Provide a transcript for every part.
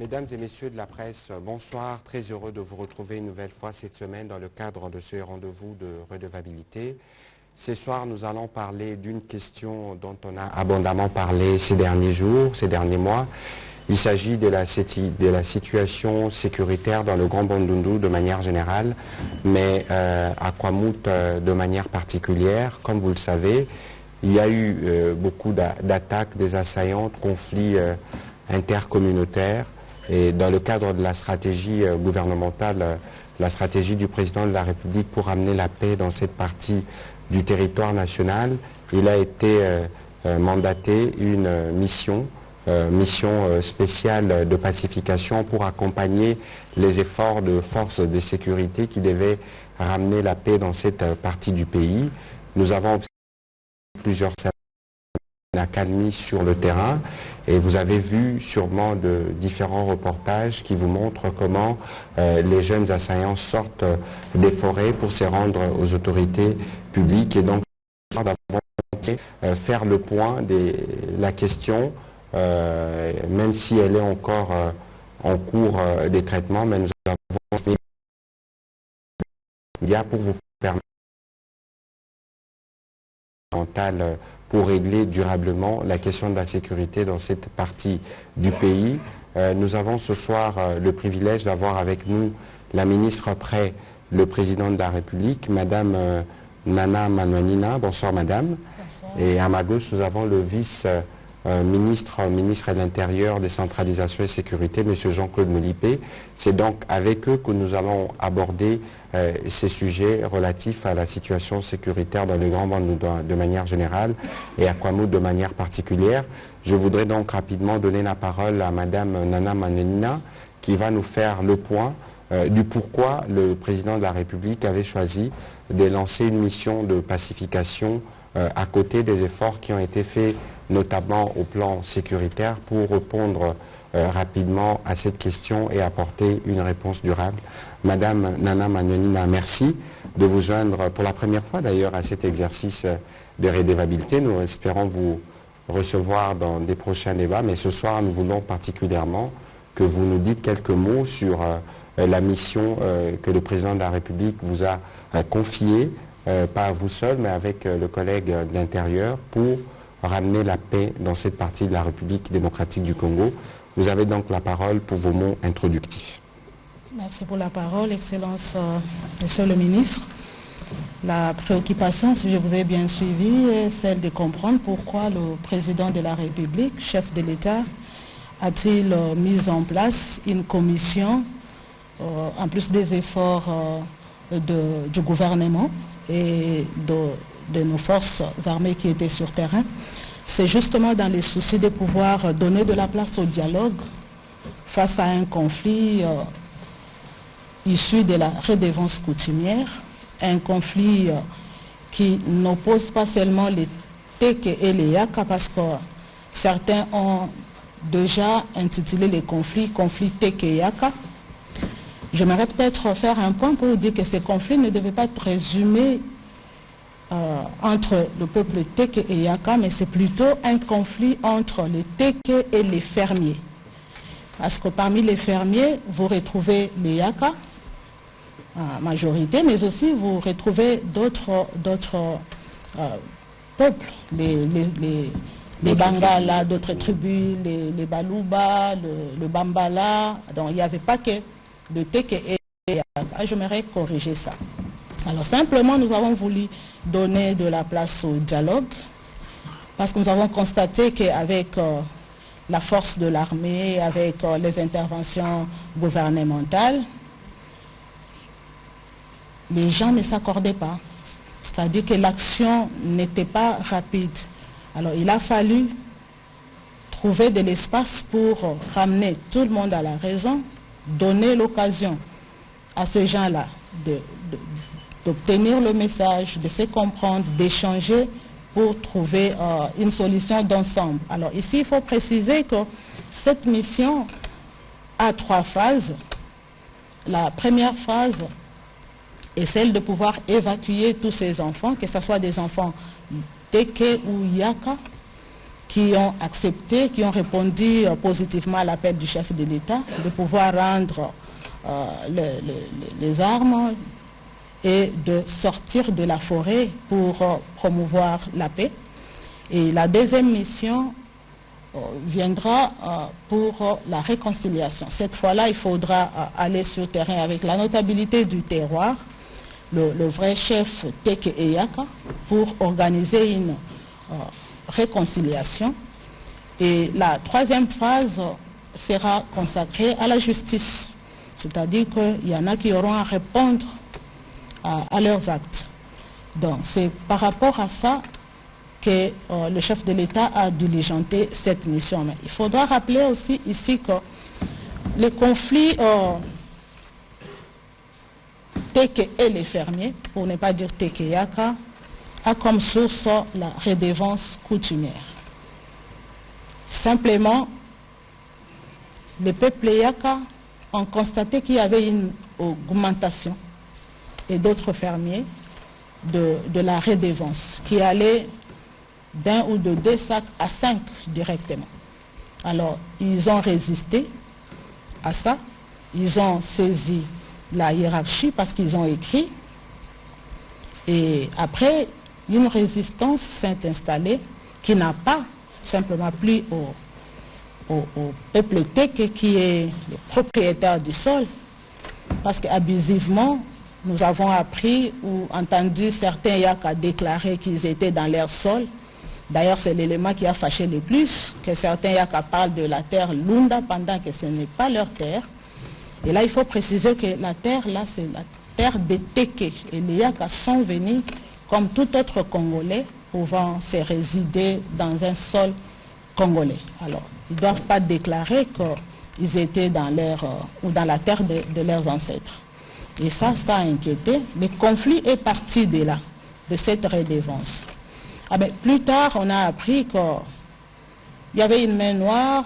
Mesdames et messieurs de la presse, bonsoir. Très heureux de vous retrouver une nouvelle fois cette semaine dans le cadre de ce rendez-vous de redevabilité. Ce soir, nous allons parler d'une question dont on a abondamment parlé ces derniers jours, ces derniers mois. Il s'agit de la situation sécuritaire dans le Grand Bandundu de manière générale, mais à Kwamouth de manière particulière. Comme vous le savez, il y a eu beaucoup d'attaques des assaillants, de conflits intercommunautaires. Et dans le cadre de la stratégie gouvernementale, la stratégie du président de la République pour amener la paix dans cette partie du territoire national, il a été mandaté une mission spéciale de pacification pour accompagner les efforts de forces de sécurité qui devaient ramener la paix dans cette partie du pays. Nous avons observé plusieurs accalmie sur le terrain et vous avez vu sûrement de différents reportages qui vous montrent comment les jeunes assaillants sortent des forêts pour se rendre aux autorités publiques et donc faire le point de la question, même si elle est encore en cours des traitements, mais nous avons pour vous permettre pour régler durablement la question de la sécurité dans cette partie du pays. Nous avons ce soir le privilège d'avoir avec nous la ministre près le président de la République, Madame Nana Manouanina. Bonsoir Madame. Bonsoir. Et à ma gauche, nous avons le vice-ministre de l'Intérieur, Décentralisation et Sécurité, Monsieur Jean-Claude Molipé. C'est donc avec eux que nous allons aborder ces sujets relatifs à la situation sécuritaire dans le Grand Bandundu de manière générale et à Kwamouth de manière particulière. Je voudrais donc rapidement donner la parole à Madame Nana Manouanina qui va nous faire le point du pourquoi le président de la République avait choisi de lancer une mission de pacification à côté des efforts qui ont été faits notamment au plan sécuritaire pour répondre rapidement à cette question et apporter une réponse durable. Madame Nana Manouanina, merci de vous joindre pour la première fois d'ailleurs à cet exercice de redevabilité. Nous espérons vous recevoir dans des prochains débats, mais ce soir nous voulons particulièrement que vous nous dites quelques mots sur la mission que le président de la République vous a confiée, pas à vous seul, mais avec le collègue de l'Intérieur, pour ramener la paix dans cette partie de la République démocratique du Congo. Vous avez donc la parole pour vos mots introductifs. Merci pour la parole, Excellence, Monsieur le ministre. La préoccupation, si je vous ai bien suivi, est celle de comprendre pourquoi le président de la République, chef de l'État, a-t-il mis en place une commission, en plus des efforts du gouvernement et de nos forces armées qui étaient sur terrain. C'est justement dans les soucis de pouvoir donner de la place au dialogue face à un conflit issu de la redevance coutumière, un conflit qui n'oppose pas seulement les Teke et les Yaka, parce que certains ont déjà intitulé les conflits Teke et Yaka. J'aimerais peut-être faire un point pour dire que ces conflits ne devaient pas être résumés entre le peuple Teke et Yaka, mais c'est plutôt un conflit entre les Teke et les fermiers. Parce que parmi les fermiers, vous retrouvez les Yaka, en majorité, mais aussi vous retrouvez d'autres peuples, les Bangala, d'autres tribus, les Baluba, le Bambala. Donc il n'y avait pas que le Teke et Yaka. J'aimerais corriger ça. Alors simplement, nous avons voulu donner de la place au dialogue parce que nous avons constaté qu'avec la force de l'armée, avec les interventions gouvernementales, les gens ne s'accordaient pas. C'est-à-dire que l'action n'était pas rapide. Alors il a fallu trouver de l'espace pour ramener tout le monde à la raison, donner l'occasion à ces gens-là d'obtenir le message, de se comprendre, d'échanger pour trouver une solution d'ensemble. Alors ici, il faut préciser que cette mission a 3 phases. La première phase est celle de pouvoir évacuer tous ces enfants, que ce soit des enfants Teke ou Yaka, qui ont accepté, qui ont répondu positivement à l'appel du chef de l'État de pouvoir rendre les armes et de sortir de la forêt pour promouvoir la paix. Et la deuxième mission viendra pour la réconciliation. Cette fois-là, il faudra aller sur le terrain avec la notabilité du terroir, le vrai chef Teke Eyaka, pour organiser une réconciliation. Et la troisième phase sera consacrée à la justice. C'est-à-dire qu'il y en a qui auront à répondre à leurs actes. Donc c'est par rapport à ça que le chef de l'État a diligenté cette mission. Mais il faudra rappeler aussi ici que le conflit Teke et les fermiers, pour ne pas dire Teke Yaka, a comme source la redevance coutumière. Simplement, les peuples Yaka ont constaté qu'il y avait une augmentation, et d'autres fermiers, de la redevance, qui allait d'1 ou de 2 sacs à 5 directement. Alors, ils ont résisté à ça, ils ont saisi la hiérarchie parce qu'ils ont écrit, et après, une résistance s'est installée qui n'a pas simplement plu au peuple Teke qui est le propriétaire du sol, parce qu'abusivement, nous avons appris ou entendu certains Yaka déclarer qu'ils étaient dans leur sol. D'ailleurs, c'est l'élément qui a fâché le plus, que certains Yaka parlent de la terre Lunda pendant que ce n'est pas leur terre. Et là, il faut préciser que la terre, là, c'est la terre des Teke. Et les Yaka sont venus, comme tout autre Congolais, pouvant se résider dans un sol congolais. Alors, ils ne doivent pas déclarer qu'ils étaient dans ou dans la terre de leurs ancêtres. Et ça a inquiété. Le conflit est parti de là, de cette redevance. Plus tard, on a appris qu'il y avait une main noire,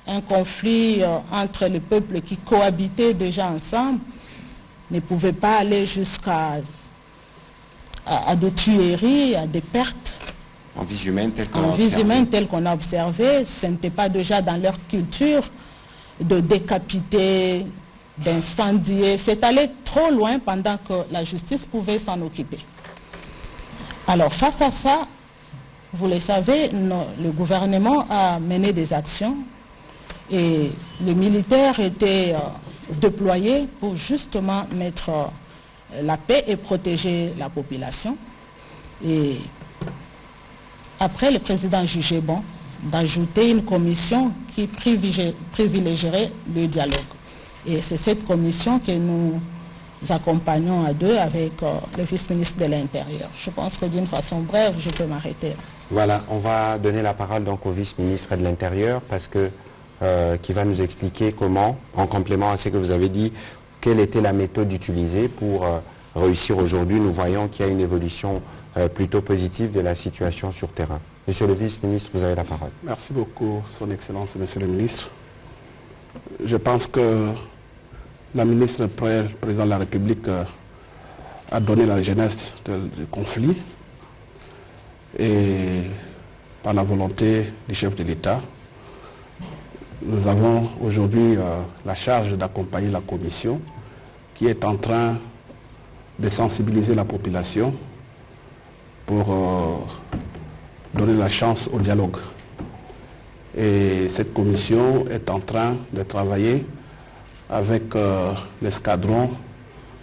un conflit entre les peuples qui cohabitaient déjà ensemble, ne pouvaient pas aller jusqu'à des tueries, à des pertes. En vie humaine tel qu'on a observé. Ce n'était pas déjà dans leur culture de décapiter, d'incendier. C'est allé trop loin pendant que la justice pouvait s'en occuper. Alors face à ça, vous le savez, le gouvernement a mené des actions et les militaires étaient déployés pour justement mettre la paix et protéger la population. Et après, le président jugeait bon d'ajouter une commission qui privilégierait le dialogue. Et c'est cette commission que nous accompagnons à deux avec le vice-ministre de l'Intérieur. Je pense que d'une façon brève, je peux m'arrêter. Voilà, on va donner la parole donc au vice-ministre de l'Intérieur parce que qui va nous expliquer comment, en complément à ce que vous avez dit, quelle était la méthode utilisée pour réussir aujourd'hui. Nous voyons qu'il y a une évolution plutôt positive de la situation sur terrain. Monsieur le vice-ministre, vous avez la parole. Merci beaucoup, Son Excellence, Monsieur le ministre. Je pense que la ministre président de la République a donné la genèse du conflit et par la volonté du chef de l'État, nous avons aujourd'hui la charge d'accompagner la commission qui est en train de sensibiliser la population pour donner la chance au dialogue. Et cette commission est en train de travailler avec l'escadron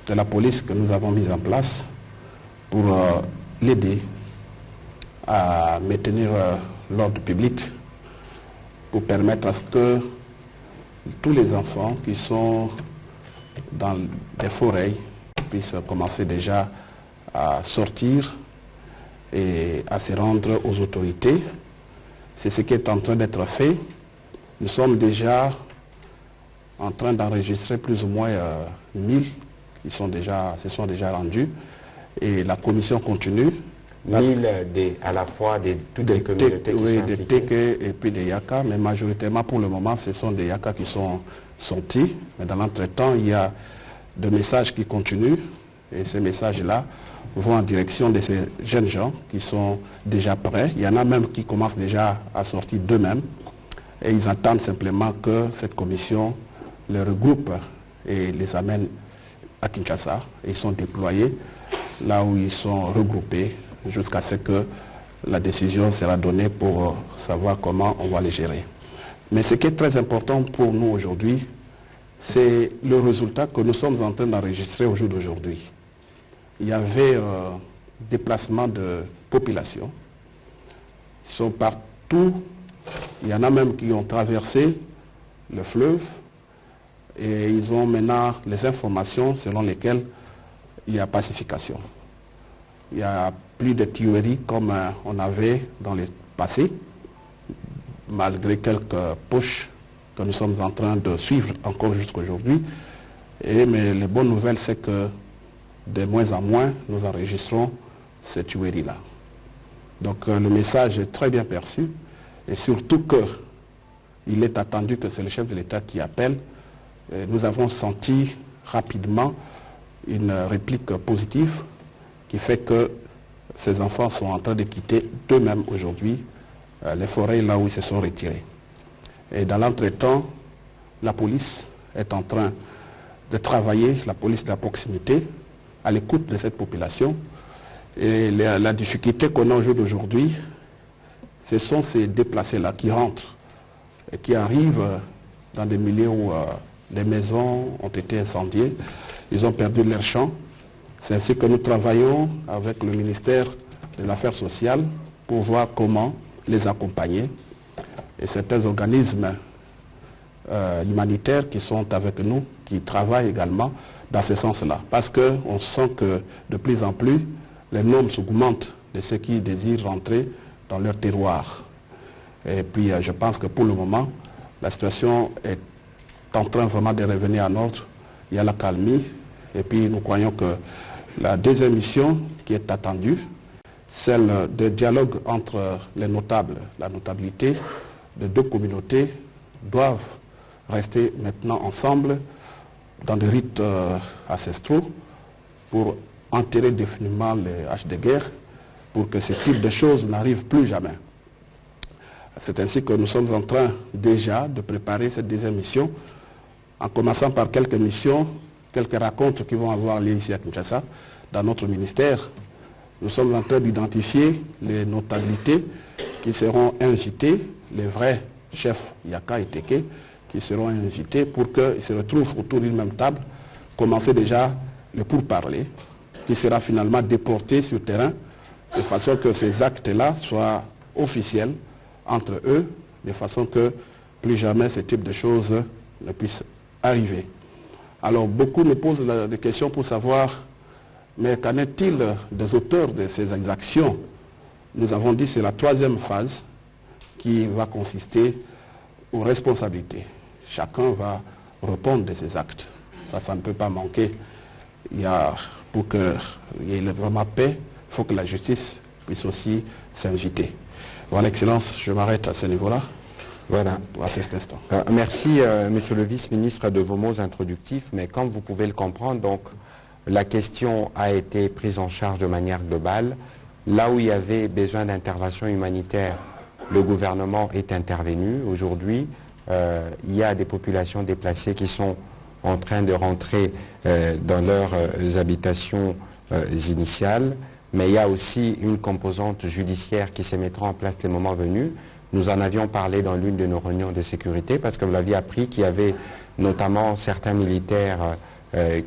de la police que nous avons mis en place pour l'aider à maintenir l'ordre public, pour permettre à ce que tous les enfants qui sont dans des forêts puissent commencer déjà à sortir et à se rendre aux autorités. C'est ce qui est en train d'être fait. Nous sommes déjà en train d'enregistrer plus ou moins 1000 qui se sont déjà rendus. Et la commission continue. 1000 à la fois toutes les communautés qui sont des Teke et puis des Yaka, mais majoritairement pour le moment ce sont des Yaka qui sont sortis. Mais dans l'entretemps, il y a des messages qui continuent Et ces messages-là vont en direction de ces jeunes gens qui sont déjà prêts. Il y en a même qui commencent déjà à sortir d'eux-mêmes. Et ils attendent simplement que cette commission les regroupe et les amène à Kinshasa. Ils sont déployés là où ils sont regroupés jusqu'à ce que la décision sera donnée pour savoir comment on va les gérer. Mais ce qui est très important pour nous aujourd'hui, c'est le résultat que nous sommes en train d'enregistrer au jour d'aujourd'hui. Il y avait déplacement de population. Ils sont partout. Il y en a même qui ont traversé le fleuve et ils ont maintenant les informations selon lesquelles il y a pacification. Il y a plus de tueries comme on avait dans le passé, malgré quelques pushs que nous sommes en train de suivre encore jusqu'à aujourd'hui. Mais les bonnes nouvelles, c'est que de moins en moins, nous enregistrons ces tueries-là. Donc le message est très bien perçu et surtout qu'il est attendu que c'est le chef de l'État qui appelle. Et nous avons senti rapidement une réplique positive qui fait que ces enfants sont en train de quitter d'eux-mêmes aujourd'hui les forêts là où ils se sont retirés. Et dans l'entretemps, la police est en train de travailler, la police de la proximité, à l'écoute de cette population. Et la difficulté qu'on a au jour d'aujourd'hui, ce sont ces déplacés-là qui rentrent et qui arrivent dans des milieux où les maisons ont été incendiées, ils ont perdu leurs champs. C'est ainsi que nous travaillons avec le ministère des Affaires sociales pour voir comment les accompagner. Et certains organismes humanitaires qui sont avec nous, qui travaillent également dans ce sens-là. Parce qu'on sent que de plus en plus, les nombres augmentent de ceux qui désirent rentrer dans leur terroir. Et puis je pense que pour le moment, la situation est en train vraiment de revenir en ordre. Il y a la calmie. Et puis nous croyons que la deuxième mission qui est attendue, celle de dialogue entre les notables, la notabilité de deux communautés doivent rester maintenant ensemble dans des rites ancestraux pour enterrer définitivement les haches de guerre pour que ce type de choses n'arrive plus jamais. C'est ainsi que nous sommes en train déjà de préparer cette deuxième mission en commençant par quelques missions, quelques rencontres qui vont avoir lieu ici à Kinshasa, dans notre ministère. Nous sommes en train d'identifier les notabilités qui seront invitées, les vrais chefs Yaka et Teke, qui seront invités pour qu'ils se retrouvent autour d'une même table, commencer déjà le pourparler, qui sera finalement déporté sur terrain, de façon que ces actes-là soient officiels entre eux, de façon que plus jamais ce type de choses ne puisse arriver. Alors beaucoup me posent des questions pour savoir, mais qu'en est-il des auteurs de ces exactions? Nous avons dit que c'est la troisième phase qui va consister aux responsabilités. Chacun va répondre de ses actes. Ça ne peut pas manquer. Pour qu'il y ait vraiment paix, il faut que la justice puisse aussi s'inviter. Voilà, Excellence, je m'arrête à ce niveau-là. Voilà. À cet instant. Merci, Monsieur le vice-ministre, de vos mots introductifs, mais comme vous pouvez le comprendre, donc, la question a été prise en charge de manière globale. Là où il y avait besoin d'intervention humanitaire, le gouvernement est intervenu. Aujourd'hui, il y a des populations déplacées qui sont en train de rentrer dans leurs habitations initiales, mais il y a aussi une composante judiciaire qui se mettra en place les moments venus. Nous en avions parlé dans l'une de nos réunions de sécurité parce que vous l'aviez appris qu'il y avait notamment certains militaires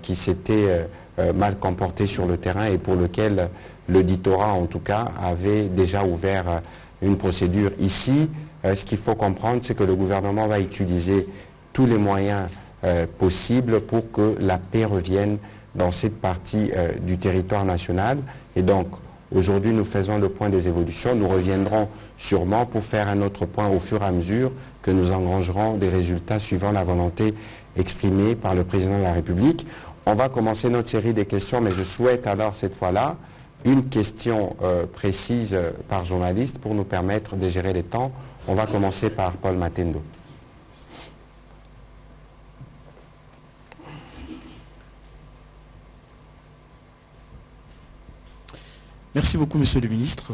qui s'étaient mal comportés sur le terrain et pour lequel l'auditorat en tout cas avait déjà ouvert une procédure ici. Ce qu'il faut comprendre, c'est que le gouvernement va utiliser tous les moyens possibles pour que la paix revienne dans cette partie du territoire national. Et donc, aujourd'hui, nous faisons le point des évolutions. Nous reviendrons sûrement pour faire un autre point au fur et à mesure que nous engrangerons des résultats suivant la volonté exprimée par le président de la République. On va commencer notre série des questions, mais je souhaite alors cette fois-là une question précise par journaliste pour nous permettre de gérer les temps. On va commencer par Paul Matendo. Merci beaucoup, Monsieur le ministre.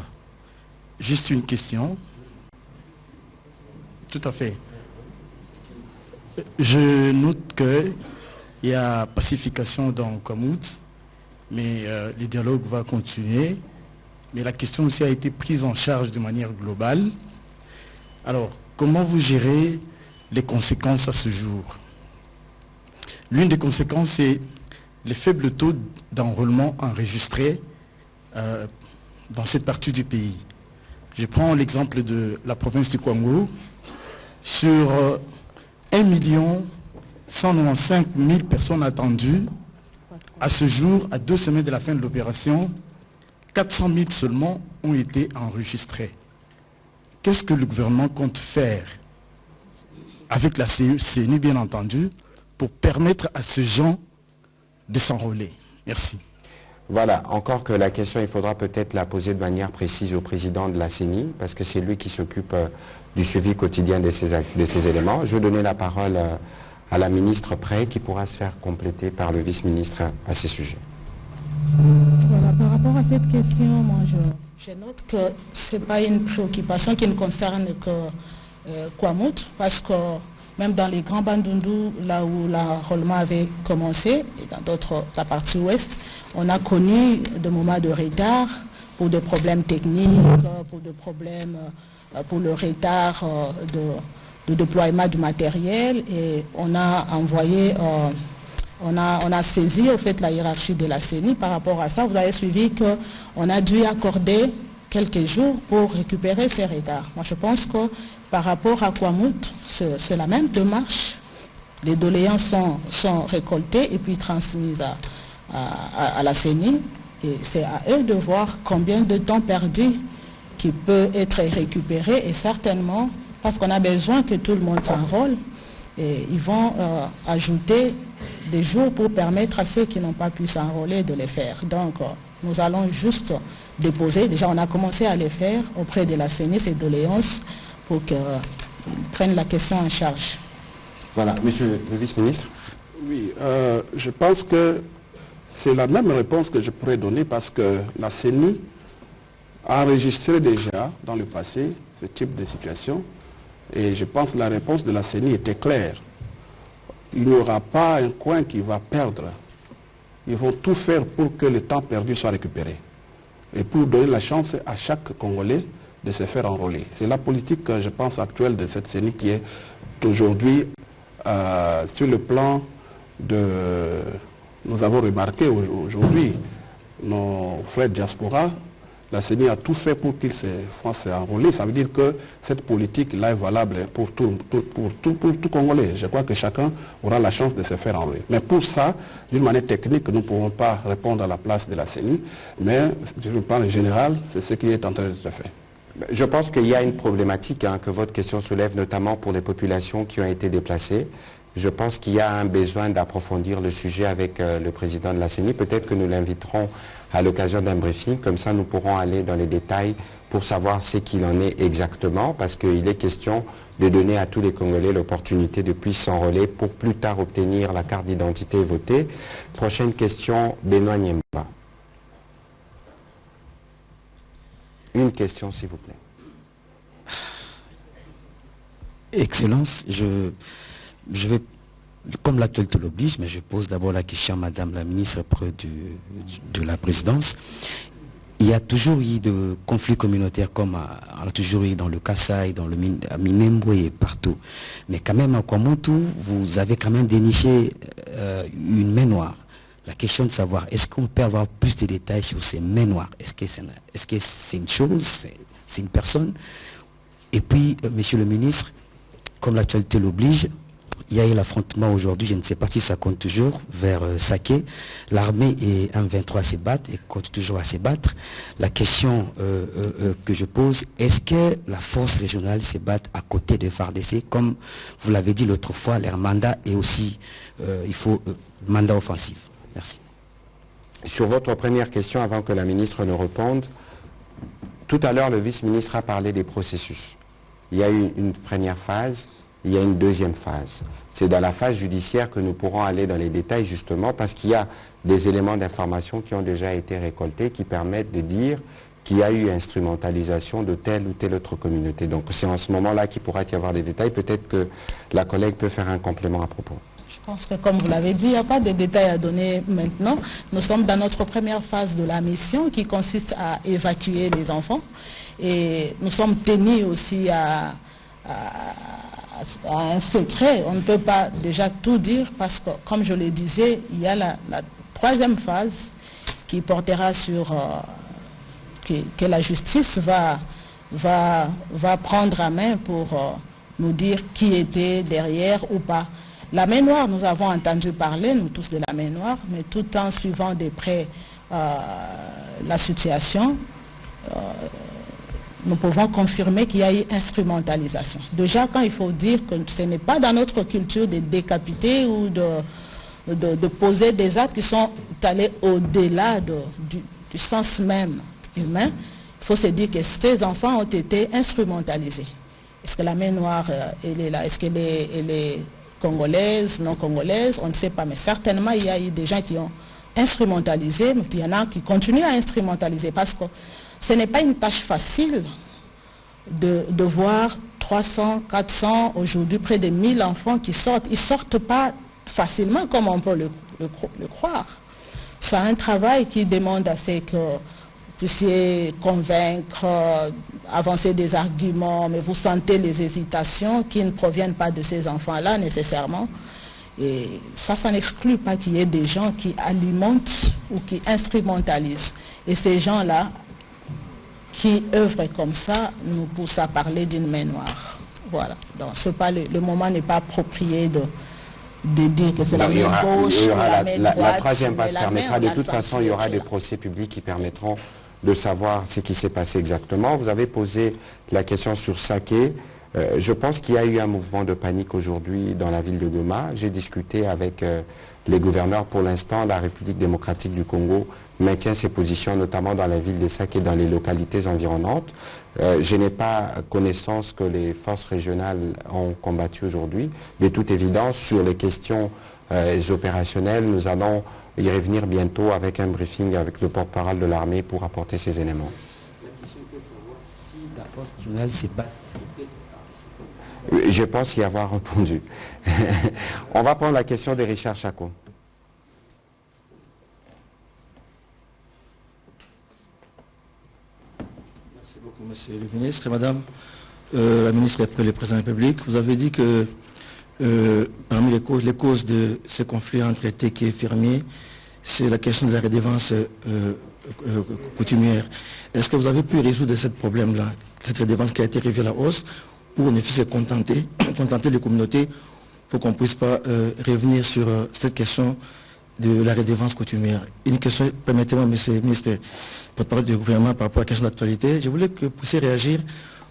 Juste une question. Tout à fait. Je note qu'il y a pacification dans Kwamouth, mais le dialogue va continuer. Mais la question aussi a été prise en charge de manière globale. Alors, comment vous gérez les conséquences à ce jour? L'une des conséquences, c'est les faibles taux d'enrôlement enregistrés dans cette partie du pays. Je prends l'exemple de la province du Kwango. Sur 1 195 000 personnes attendues, à ce jour, à 2 semaines de la fin de l'opération, 400 000 seulement ont été enregistrés. Qu'est-ce que le gouvernement compte faire, avec la CNU bien entendu, pour permettre à ces gens de s'enrôler? Merci. Voilà, encore que la question, il faudra peut-être la poser de manière précise au président de la CENI, parce que c'est lui qui s'occupe du suivi quotidien de ces éléments. Je vais donner la parole à la ministre Prey, qui pourra se faire compléter par le vice-ministre à ces sujets. Voilà, par rapport à cette question, moi je note que ce n'est pas une préoccupation qui ne concerne que Kwamouth, parce que même dans les grands Bandundu, là où l'enrôlement avait commencé, et dans d'autres, la partie ouest, on a connu des moments de retard pour des problèmes techniques, pour des problèmes, pour le retard de déploiement du matériel, et on a envoyé, on a saisi au fait la hiérarchie de la CENI par rapport à ça. Vous avez suivi qu'on a dû accorder quelques jours pour récupérer ces retards. Moi je pense que par rapport à Kwamouth, c'est la même démarche. Les doléances sont récoltées et puis transmises à la CENI. Et c'est à eux de voir combien de temps perdu qui peut être récupéré. Et certainement, parce qu'on a besoin que tout le monde s'enrôle, et ils vont ajouter des jours pour permettre à ceux qui n'ont pas pu s'enrôler de les faire. Donc, nous allons juste déposer. Déjà, on a commencé à les faire auprès de la CENI, ces doléances, pour qu'ils prennent la question en charge. Voilà, monsieur le vice-ministre. Oui, je pense que c'est la même réponse que je pourrais donner parce que la CENI a enregistré déjà dans le passé ce type de situation et je pense que la réponse de la CENI était claire. Il n'y aura pas un coin qui va perdre. Ils vont tout faire pour que le temps perdu soit récupéré et pour donner la chance à chaque Congolais de se faire enrôler. C'est la politique, je pense, actuelle de cette CENI qui est aujourd'hui sur le plan de... Nous avons remarqué aujourd'hui, nos frères diaspora, la CENI a tout fait pour qu'ils se fassent enrôler. Ça veut dire que cette politique-là est valable pour tout Congolais. Je crois que chacun aura la chance de se faire enrôler. Mais pour ça, d'une manière technique, nous ne pouvons pas répondre à la place de la CENI, mais je parle en général, c'est ce qui est en train de se faire. Je pense qu'il y a une problématique que votre question soulève, notamment pour les populations qui ont été déplacées. Je pense qu'il y a un besoin d'approfondir le sujet avec le président de la CENI. Peut-être que nous l'inviterons à l'occasion d'un briefing. Comme ça, nous pourrons aller dans les détails pour savoir ce qu'il en est exactement, parce qu'il est question de donner à tous les Congolais l'opportunité de puisse s'enrôler pour plus tard obtenir la carte d'identité et voter. Prochaine question, Benoît Niemba. Une question, s'il vous plaît. Excellence, je vais, comme l'actualité l'oblige, mais je pose d'abord la question à Madame la ministre auprès de la présidence. Il y a toujours eu de conflits communautaires comme on a toujours eu dans le Kassai, dans le Minembwe et partout. Mais quand même à Kwamouth, vous avez quand même déniché une main noire. La question de savoir, est-ce qu'on peut avoir plus de détails sur ces mains noires? Est-ce que c'est une chose, c'est une personne? Et puis, monsieur le ministre, comme l'actualité l'oblige, il y a eu l'affrontement aujourd'hui, je ne sais pas si ça compte toujours, vers Saké. L'armée et M23 se battent et compte toujours à se battre. La question que je pose, est-ce que la force régionale se bat à côté de FARDC? Comme vous l'avez dit l'autre fois, leur mandat est aussi, il faut mandat offensif. Merci. Sur votre première question, avant que la ministre ne réponde, tout à l'heure, le vice-ministre a parlé des processus. Il y a eu une première phase, il y a une deuxième phase. C'est dans la phase judiciaire que nous pourrons aller dans les détails justement parce qu'il y a des éléments d'information qui ont déjà été récoltés qui permettent de dire qu'il y a eu instrumentalisation de telle ou telle autre communauté. Donc c'est en ce moment-là qu'il pourra y avoir des détails. Peut-être que la collègue peut faire un complément à propos. Je pense que comme vous l'avez dit, il n'y a pas de détails à donner maintenant. Nous sommes dans notre première phase de la mission qui consiste à évacuer les enfants. Et nous sommes tenus aussi à un secret. On ne peut pas déjà tout dire parce que, comme je le disais, il y a la troisième phase qui portera sur... que la justice va prendre à main pour nous dire qui était derrière ou pas. La main noire, nous avons entendu parler, nous tous, de la main noire, mais tout en suivant de près la situation, nous pouvons confirmer qu'il y a eu instrumentalisation. Déjà, quand il faut dire que ce n'est pas dans notre culture de décapiter ou de poser des actes qui sont allés au-delà du sens même humain, il faut se dire que ces enfants ont été instrumentalisés. Est-ce que la main noire, elle est là? Est-ce qu'elle est congolaise, non congolaise? On ne sait pas, mais certainement il y a eu des gens qui ont instrumentalisé, mais il y en a qui continuent à instrumentaliser parce que ce n'est pas une tâche facile de voir 300, 400, aujourd'hui près de 1000 enfants qui sortent. Ils ne sortent pas facilement comme on peut le croire. C'est un travail qui demande à ce que vous puissiez convaincre, avancer des arguments, mais vous sentez les hésitations qui ne proviennent pas de ces enfants-là nécessairement. Et ça n'exclut pas qu'il y ait des gens qui alimentent ou qui instrumentalisent. Et ces gens-là, qui œuvrent comme ça, nous poussent à parler d'une main noire. Voilà. Donc le moment n'est pas approprié de dire que c'est la main gauche, la main droite. La troisième phase permettra, de toute façon, il y aura des procès publics qui permettront de savoir ce qui s'est passé exactement. Vous avez posé la question sur Saké. Je pense qu'il y a eu un mouvement de panique aujourd'hui dans la ville de Goma. J'ai discuté avec les gouverneurs. Pour l'instant, la République démocratique du Congo maintient ses positions, notamment dans la ville de Saké et dans les localités environnantes. Je n'ai pas connaissance que les forces régionales ont combattu aujourd'hui. De toute évidence, sur les questions opérationnelles, nous allons y revenir bientôt avec un briefing avec le porte-parole de l'armée pour apporter ces éléments. La question est de savoir si la force régionale s'est battue. Je pense y avoir répondu. On va prendre la question de Richard Chako. Merci beaucoup, monsieur le ministre. Madame la ministre et le président de la République, vous avez dit que parmi les causes de ce conflit entre États et fermiers, c'est la question de la redevance coutumière. Est-ce que vous avez pu résoudre ce problème-là, cette redevance qui a été revue à la hausse, pour ne fût-ce contenter les communautés pour qu'on ne puisse pas revenir sur cette question de la redevance coutumière? Une question, permettez-moi, monsieur le ministre, porte-parole du gouvernement par rapport à la question d'actualité. Je voulais que vous puissiez réagir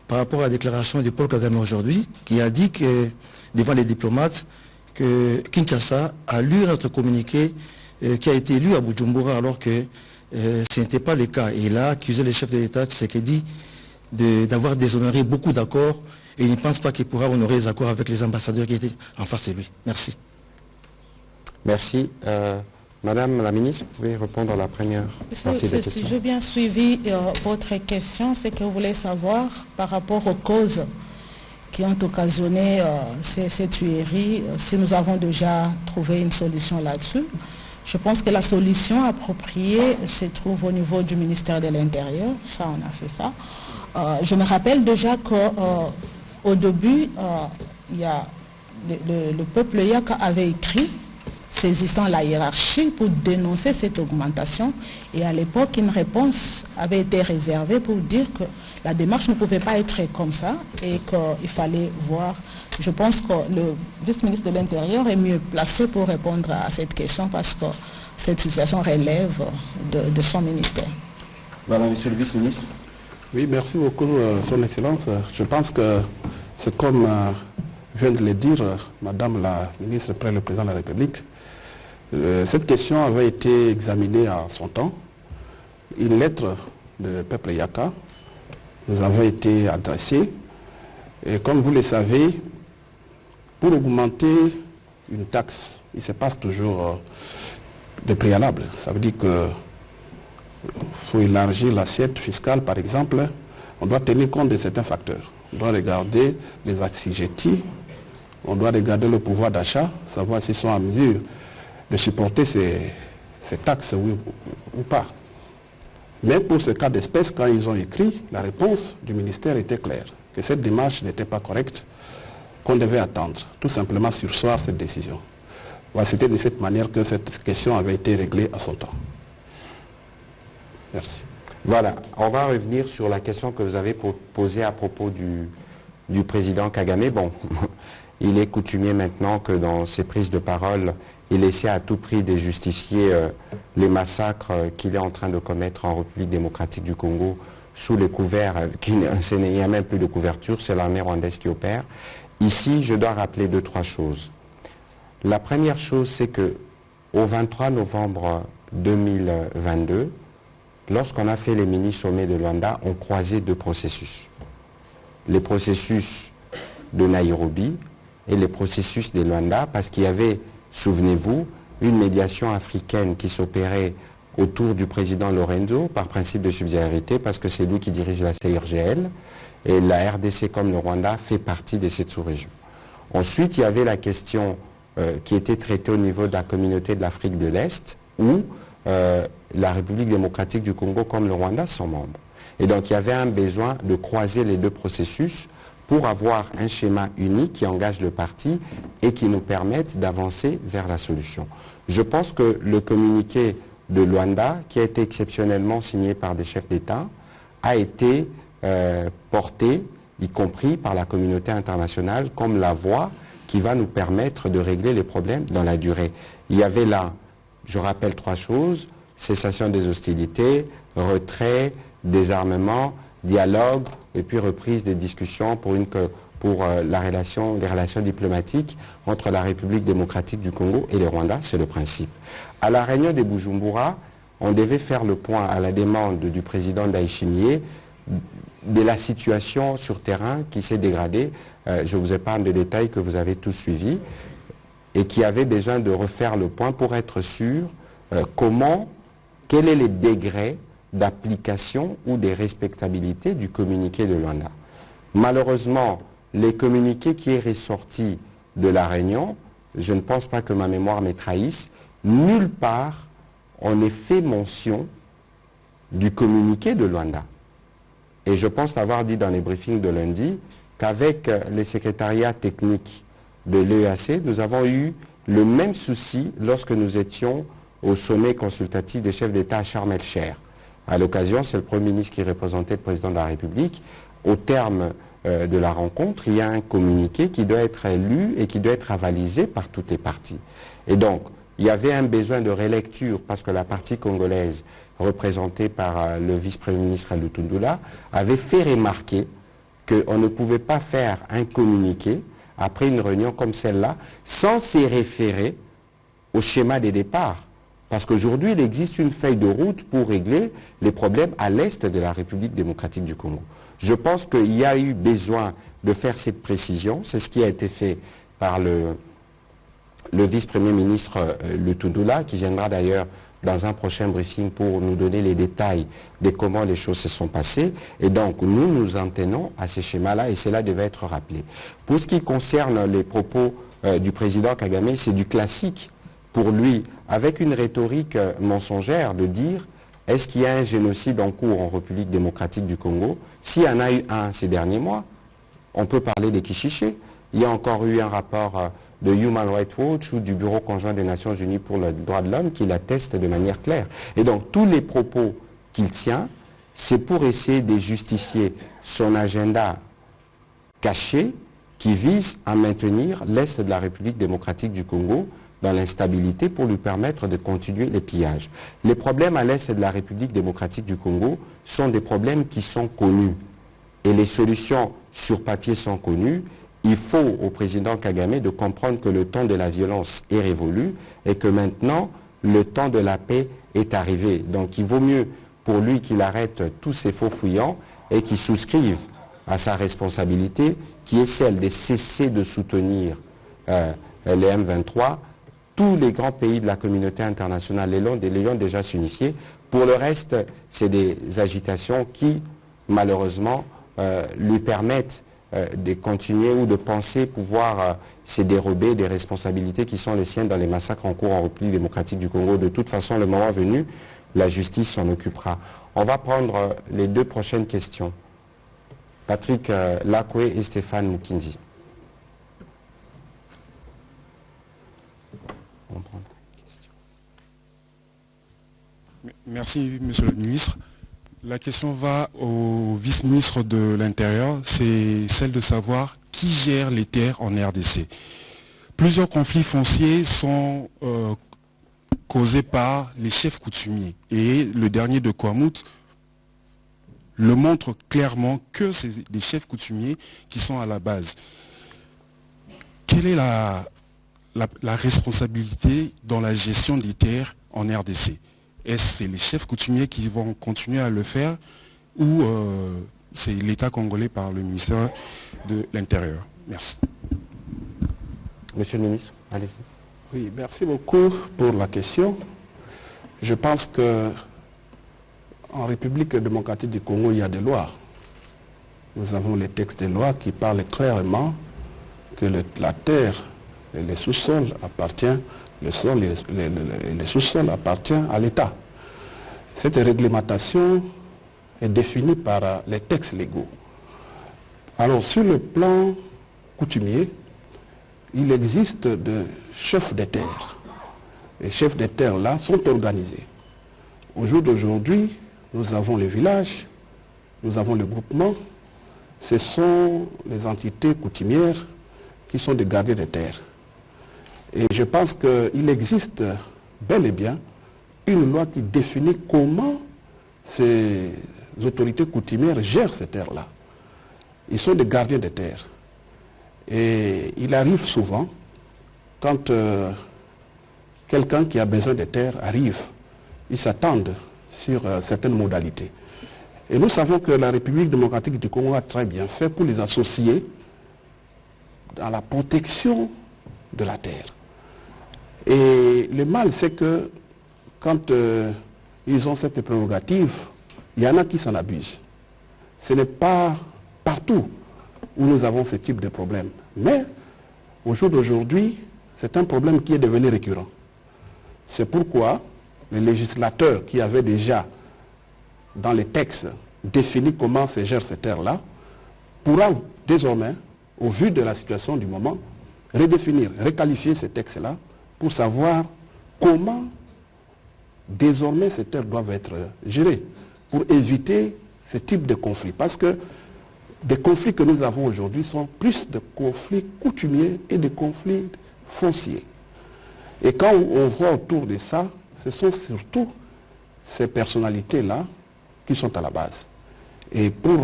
par rapport à la déclaration de Paul Kagame aujourd'hui, qui a dit que, devant les diplomates, que Kinshasa a lu notre communiqué qui a été lu à Bujumbura alors que ce n'était pas le cas. Et il a accusé le chef de l'État, Tshisekedi, d'avoir déshonoré beaucoup d'accords et il ne pense pas qu'il pourra honorer les accords avec les ambassadeurs qui étaient en face de lui. Merci. Merci. Madame la ministre, vous pouvez répondre à la première partie de la question. Si j'ai bien suivi votre question, c'est que vous voulez savoir par rapport aux causes qui ont occasionné ces tueries, si nous avons déjà trouvé une solution là-dessus. Je pense que la solution appropriée se trouve au niveau du ministère de l'Intérieur. Ça, on a fait ça. Je me rappelle déjà qu'au début, il y a le peuple Yaka avait écrit saisissant la hiérarchie pour dénoncer cette augmentation. Et à l'époque, une réponse avait été réservée pour dire que la démarche ne pouvait pas être comme ça et qu'il fallait voir. Je pense que le vice-ministre de l'Intérieur est mieux placé pour répondre à cette question parce que cette situation relève de son ministère. Voilà, monsieur le vice-ministre. Oui, merci beaucoup, Son Excellence. Je pense que c'est comme vient de le dire Madame la ministre près le président de la République. Cette question avait été examinée à son temps. Une lettre du peuple Yaka nous avait été adressée. Et comme vous le savez, Pour augmenter une taxe, il se passe toujours des préalables. Ça veut dire qu'il faut élargir l'assiette fiscale, par exemple. On doit tenir compte de certains facteurs. On doit regarder les assujettis, on doit regarder le pouvoir d'achat, savoir s'ils sont en mesure de supporter ces taxes ou pas. Mais pour ce cas d'espèce, quand ils ont écrit, la réponse du ministère était claire, que cette démarche n'était pas correcte, qu'on devait attendre, tout simplement surseoir cette décision. Voilà, c'était de cette manière que cette question avait été réglée à son temps. Merci. Voilà, on va revenir sur la question que vous avez posée à propos du président Kagame. Bon, il est coutumier maintenant que dans ses prises de parole, il essaie à tout prix de justifier les massacres qu'il est en train de commettre en République démocratique du Congo sous les couverts, il n'y a même plus de couverture, c'est l'armée rwandaise qui opère. Ici, je dois rappeler 2-3 choses. La première chose, c'est que au 23 novembre 2022, lorsqu'on a fait les mini-sommets de Luanda, on croisait 2 processus. Les processus de Nairobi et les processus de Luanda, parce qu'il y avait, souvenez-vous, une médiation africaine qui s'opérait autour du président Lorenzo par principe de subsidiarité, parce que c'est lui qui dirige la CIRGL, et la RDC comme le Rwanda fait partie de cette sous-région. Ensuite, il y avait la question qui était traitée au niveau de la communauté de l'Afrique de l'Est, où la République démocratique du Congo comme le Rwanda sont membres. Et donc il y avait un besoin de croiser les 2 processus pour avoir un schéma unique qui engage le parti et qui nous permette d'avancer vers la solution. Je pense que le communiqué de Luanda, qui a été exceptionnellement signé par des chefs d'État, a été porté, y compris par la communauté internationale, comme la voie qui va nous permettre de régler les problèmes dans la durée. Il y avait là, je rappelle 3 choses, cessation des hostilités, retrait, désarmement, dialogue et puis reprise des discussions pour les relations diplomatiques entre la République démocratique du Congo et le Rwanda, c'est le principe. À la réunion de Bujumbura, on devait faire le point à la demande du président Ndayishimiye de la situation sur terrain qui s'est dégradée. Je vous épargne des détails que vous avez tous suivis et qui avait besoin de refaire le point pour être sûr quel est le degré d'application ou de respectabilité du communiqué de Luanda. Malheureusement, les communiqués qui est ressorti de la réunion, je ne pense pas que ma mémoire me trahisse, nulle part on ait fait mention du communiqué de Luanda. Et je pense l'avoir dit dans les briefings de lundi qu'avec les secrétariats techniques de l'EAC, nous avons eu le même souci lorsque nous étions au sommet consultatif des chefs d'État à Sharm el-Sheikh. À l'occasion, c'est le Premier ministre qui représentait le Président de la République. Au terme de la rencontre, il y a un communiqué qui doit être lu et qui doit être avalisé par toutes les parties. Et donc, il y avait un besoin de relecture parce que la partie congolaise, représentée par le vice-premier ministre Lutundula, avait fait remarquer qu'on ne pouvait pas faire un communiqué après une réunion comme celle-là sans s'y référer au schéma des départs. Parce qu'aujourd'hui, il existe une feuille de route pour régler les problèmes à l'est de la République démocratique du Congo. Je pense qu'il y a eu besoin de faire cette précision. C'est ce qui a été fait par le vice-premier ministre Lutundula, qui viendra d'ailleurs dans un prochain briefing pour nous donner les détails de comment les choses se sont passées. Et donc, nous nous en tenons à ces schémas-là et cela devait être rappelé. Pour ce qui concerne les propos du président Kagame, c'est du classique pour lui, avec une rhétorique mensongère de dire est-ce qu'il y a un génocide en cours en République démocratique du Congo? S'il y en a eu un ces derniers mois, on peut parler des Kishiché. Il y a encore eu un rapport de Human Rights Watch ou du Bureau conjoint des Nations Unies pour le droit de l'homme qui l'atteste de manière claire. Et donc tous les propos qu'il tient, c'est pour essayer de justifier son agenda caché qui vise à maintenir l'Est de la République démocratique du Congo dans l'instabilité pour lui permettre de continuer les pillages. Les problèmes à l'Est de la République démocratique du Congo sont des problèmes qui sont connus. Et les solutions sur papier sont connues. Il faut au président Kagame de comprendre que le temps de la violence est révolu et que maintenant, le temps de la paix est arrivé. Donc il vaut mieux pour lui qu'il arrête tous ces faux fouillants et qu'il souscrive à sa responsabilité qui est celle de cesser de soutenir les M23. Tous les grands pays de la communauté internationale l'ayant déjà signifié. Pour le reste, c'est des agitations qui, malheureusement, lui permettent de continuer ou de penser pouvoir se dérober des responsabilités qui sont les siennes dans les massacres en cours en République démocratique du Congo. De toute façon, le moment venu, la justice s'en occupera. On va prendre les deux prochaines questions. Patrick Lakwe et Stéphane Mukindi. On prend la question. Merci, Monsieur le Ministre. La question va au vice-ministre de l'Intérieur. C'est celle de savoir qui gère les terres en RDC. Plusieurs conflits fonciers sont causés par les chefs coutumiers. Et le dernier de Kouamout le montre clairement que c'est des chefs coutumiers qui sont à la base. Quelle est la responsabilité dans la gestion des terres en RDC? Est-ce que c'est les chefs coutumiers qui vont continuer à le faire ou c'est l'État congolais par le ministère de l'Intérieur? Merci. Monsieur le ministre, allez-y. Oui, merci beaucoup pour la question. Je pense que en République démocratique du Congo, il y a des lois. Nous avons les textes de loi qui parlent clairement que la terre et les sous-sols appartiennent, les sous-sols appartiennent à l'État. Cette réglementation est définie par les textes légaux. Alors, sur le plan coutumier, il existe des chefs de terre. Les chefs de terre là sont organisés. Au jour d'aujourd'hui, nous avons les villages, nous avons le groupement. Ce sont les entités coutumières qui sont des gardiens de terre. Et je pense qu'il existe bel et bien une loi qui définit comment ces autorités coutumières gèrent ces terres-là. Ils sont des gardiens de terre. Et il arrive souvent, quand quelqu'un qui a besoin de terre arrive, ils s'attendent sur certaines modalités. Et nous savons que la République démocratique du Congo a très bien fait pour les associer dans la protection de la terre. Et le mal, c'est que quand ils ont cette prérogative, il y en a qui s'en abusent. Ce n'est pas partout où nous avons ce type de problème. Mais au jour d'aujourd'hui, c'est un problème qui est devenu récurrent. C'est pourquoi le législateur qui avait déjà dans les textes défini comment se gère ces terres-là pourra désormais, au vu de la situation du moment, redéfinir, requalifier ces textes-là pour savoir comment désormais ces terres doivent être gérées pour éviter ce type de conflit. Parce que des conflits que nous avons aujourd'hui sont plus de conflits coutumiers et de conflits fonciers. Et quand on voit autour de ça, ce sont surtout ces personnalités-là qui sont à la base. Et pour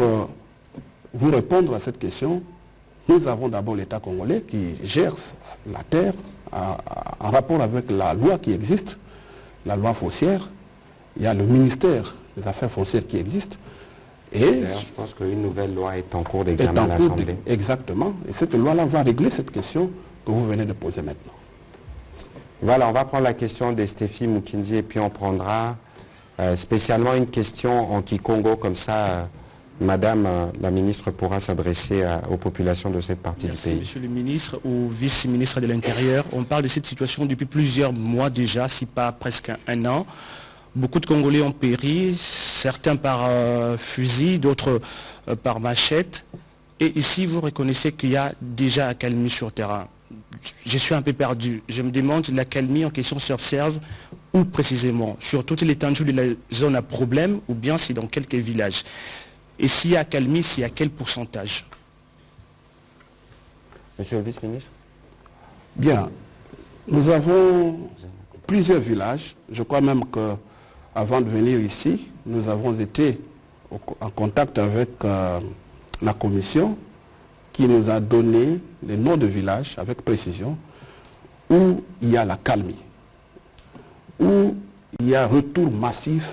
vous répondre à cette question, nous avons d'abord l'État congolais qui gère la terre en rapport avec la loi qui existe, la loi foncière. Il y a le ministère des Affaires foncières qui existe. Et d'ailleurs, je pense qu'une nouvelle loi est en cours d'examen à l'Assemblée. Exactement. Et cette loi-là va régler cette question que vous venez de poser maintenant. Voilà, on va prendre la question de Stéphie Mukindi et puis on prendra spécialement une question en Kikongo, comme ça, Madame la ministre pourra s'adresser aux populations de cette partie du pays. Monsieur le ministre, au vice-ministre de l'Intérieur, on parle de cette situation depuis plusieurs mois déjà, si pas presque un an. Beaucoup de Congolais ont péri, certains par fusil, d'autres par machette. Et ici, vous reconnaissez qu'il y a déjà accalmie sur terrain. Je suis un peu perdu. Je me demande, l'accalmie en question s'observe où précisément? Sur toute l'étendue de la zone à problème ou bien c'est dans quelques villages? Et s'il y a accalmie, c'est à quel pourcentage? Monsieur le vice-ministre? Bien. Nous avons plusieurs villages. Je crois même qu'avant de venir ici, nous avons été en contact avec la commission qui nous a donné les noms de villages avec précision où il y a la calmie, où il y a un retour massif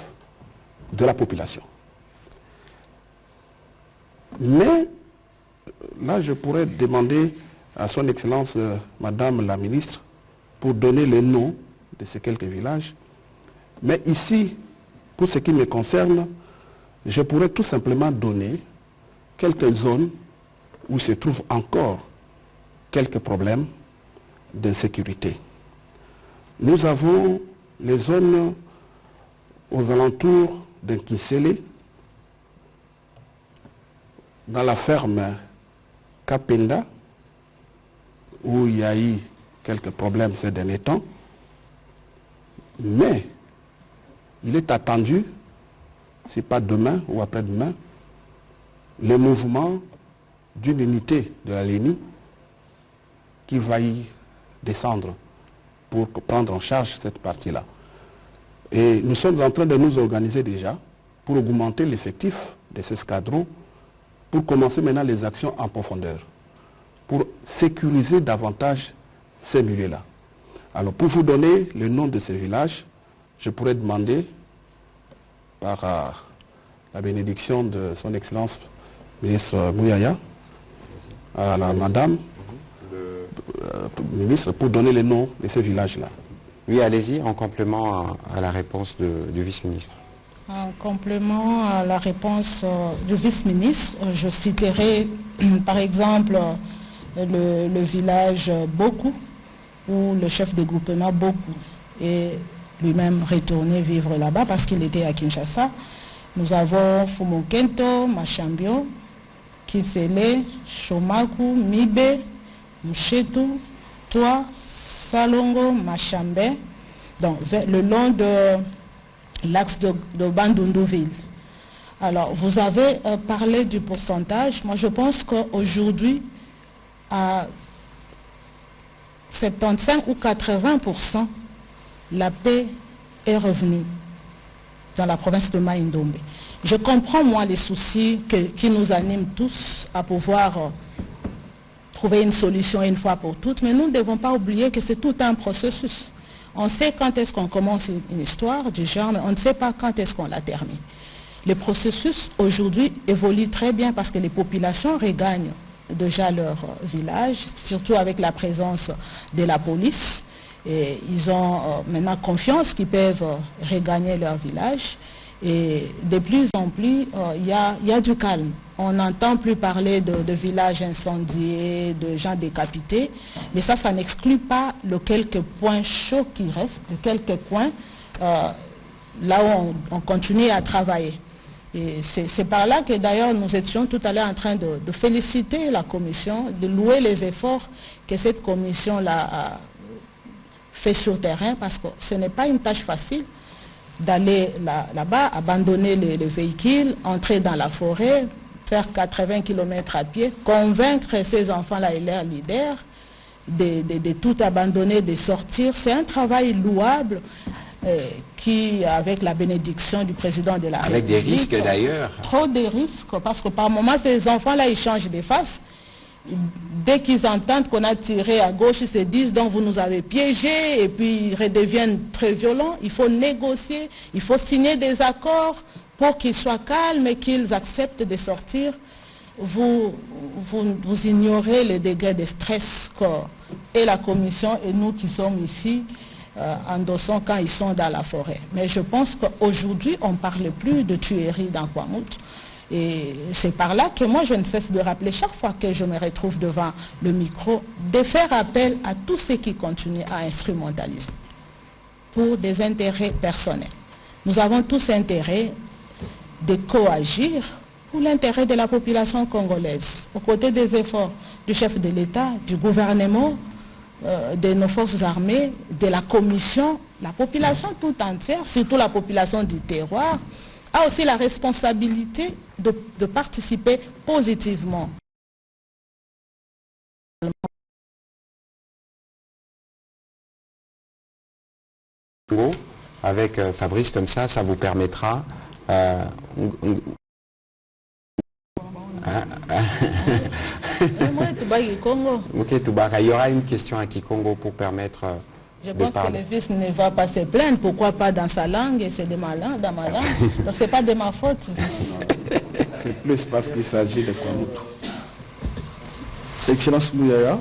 de la population. Mais là, je pourrais demander à son Excellence Madame la Ministre pour donner les noms de ces quelques villages. Mais ici, pour ce qui me concerne, je pourrais tout simplement donner quelques zones où se trouvent encore quelques problèmes d'insécurité. Nous avons les zones aux alentours de Kinsele, dans la ferme Kapenda, où il y a eu quelques problèmes ces derniers temps. Mais il est attendu, si pas demain ou après-demain, le mouvement d'une unité de la LENI qui va y descendre pour prendre en charge cette partie-là. Et nous sommes en train de nous organiser déjà pour augmenter l'effectif de ces escadrons, pour commencer maintenant les actions en profondeur, pour sécuriser davantage ces milieux-là. Alors pour vous donner le nom de ces villages, je pourrais demander par la bénédiction de son Excellence ministre Mouyaya à la Madame ministre pour donner les noms de ces villages-là. Oui, allez-y, en complément à la réponse du vice-ministre. En complément à la réponse du vice-ministre, je citerai par exemple le village Boku, où le chef de groupement Boku est lui-même retourné vivre là-bas parce qu'il était à Kinshasa. Nous avons Fumokento, Machambio, Kisele, Shomaku, Mibe, Mchetu, Toi, Salongo, Machambe, donc le long de l'axe de Bandundouville. Alors, vous avez parlé du pourcentage. Moi, je pense qu'aujourd'hui, à 75 ou 80%, la paix est revenue dans la province de Mai-Ndombe. Je comprends, moi, les soucis qui nous animent tous à pouvoir trouver une solution une fois pour toutes, mais nous ne devons pas oublier que c'est tout un processus. On sait quand est-ce qu'on commence une histoire du genre, mais on ne sait pas quand est-ce qu'on la termine. Le processus aujourd'hui évolue très bien parce que les populations regagnent déjà leur village, surtout avec la présence de la police. Et ils ont maintenant confiance qu'ils peuvent regagner leur village. Et de plus en plus, il y a du calme. On n'entend plus parler de villages incendiés, de gens décapités. Mais ça n'exclut pas le quelques points chauds qui restent, de quelques points là où on continue à travailler. Et c'est par là que d'ailleurs nous étions tout à l'heure en train de féliciter la commission, de louer les efforts que cette commission-là a fait sur terrain, parce que ce n'est pas une tâche facile d'aller là-bas, abandonner les véhicules, entrer dans la forêt, faire 80 km à pied, convaincre ces enfants-là et leurs leaders de tout abandonner, de sortir. C'est un travail louable qui, avec la bénédiction du président de la République... Avec des risques d'ailleurs. Trop de risques, parce que par moments, ces enfants-là, ils changent de face. Dès qu'ils entendent qu'on a tiré à gauche, ils se disent donc vous nous avez piégés, et puis ils redeviennent très violents. Il faut négocier, il faut signer des accords pour qu'ils soient calmes et qu'ils acceptent de sortir. Vous ignorez le degré de stress et la commission et nous qui sommes ici endossons quand ils sont dans la forêt. Mais je pense qu'aujourd'hui, on ne parle plus de tuerie dans Kwamouth. Et c'est par là que moi, je ne cesse de rappeler chaque fois que je me retrouve devant le micro, de faire appel à tous ceux qui continuent à instrumentaliser pour des intérêts personnels. Nous avons tous intérêt de coagir pour l'intérêt de la population congolaise, aux côtés des efforts du chef de l'État, du gouvernement, de nos forces armées, de la commission. La population tout entière, surtout la population du terroir, a aussi la responsabilité de participer positivement. Avec Fabrice, comme ça vous permettra... il y aura une question à Kikongo pour permettre... Je pense que le fils ne va pas se plaindre, pourquoi pas dans sa langue, et c'est de ma langue, dans ma langue. Donc ce n'est pas de ma faute. C'est plus parce qu'il s'agit de Kwamouth. Excellence Mouyaya,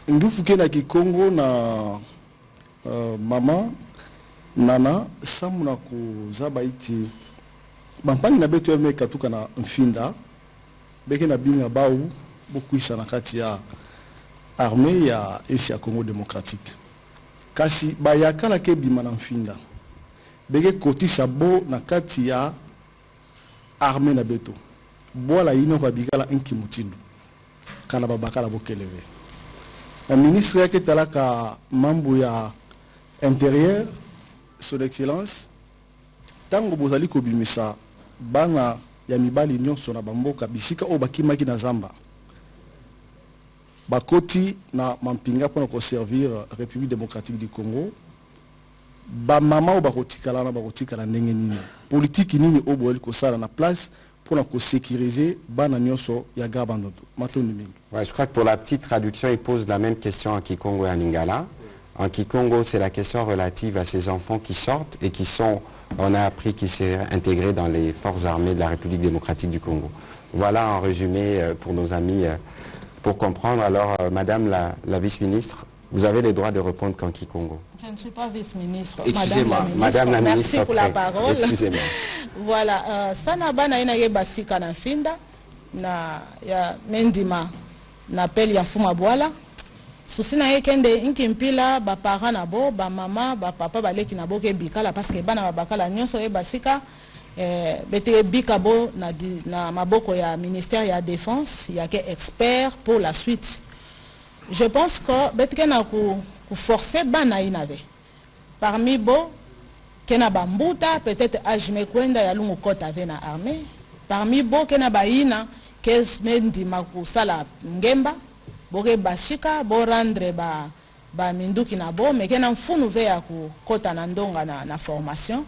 ndufuke na Kikongo na mama nana samu na kuzaba iti bampangi na betu ya katuka na mfinda beke na binga bau bokuisa na kati ya armée ya esi ya Congo démocratique kasi bayakala ke bima na mfinda beke kotisa bo na kati ya armée na beto bola ino kwa bikala inki mutindo kana babakala bokeleve la ministre yake talaka mambo ya intérieur son excellence tango bozali ko bimisa bana ya mibali nyonso na bamboka bisika o bakimaki na zamba bakoti na mampinga pour servir République démocratique du Congo ba mama o bakotikala na bakotikala ndenge nini politique nini o boeli ko sala na place pour sécuriser bana nyonso ya gabandoto matoni mingi. Ouais, je crois que pour la petite traduction, il pose la même question en Kikongo et en Lingala. En Kikongo, c'est la question relative à ces enfants qui sortent et qui sont, on a appris qu'ils s'est intégrés dans les forces armées de la République démocratique du Congo. Voilà en résumé pour nos amis, pour comprendre. Alors, Madame la vice-ministre, vous avez le droit de répondre qu'en Kikongo. Je ne suis pas vice-ministre. Excusez-moi, Madame la ministre. Merci pour la parole. Excusez-moi. Voilà, sana bana ina ye basika na finda na ya mendima na peli ya fuma bwala. Susina ye kende inki mpila ba parents na bo, ba mama, ba papa baleki na bo ke bikala parce que bana bakala nyonso ye basika bete bikabo na maboko ya ministère ya défense, ya ke expert pour la suite. Je pense que bete na ku forcer bana inave. Parmi bo kena bambuta peut-être ajme kwenda ya lungu kota vena armée. Parmi bo kena baina kesmendi makusala ngemba boke bashika bo rendre ba minduki na bo mais kena mfunu ve ya ku kota na ndonga na formation.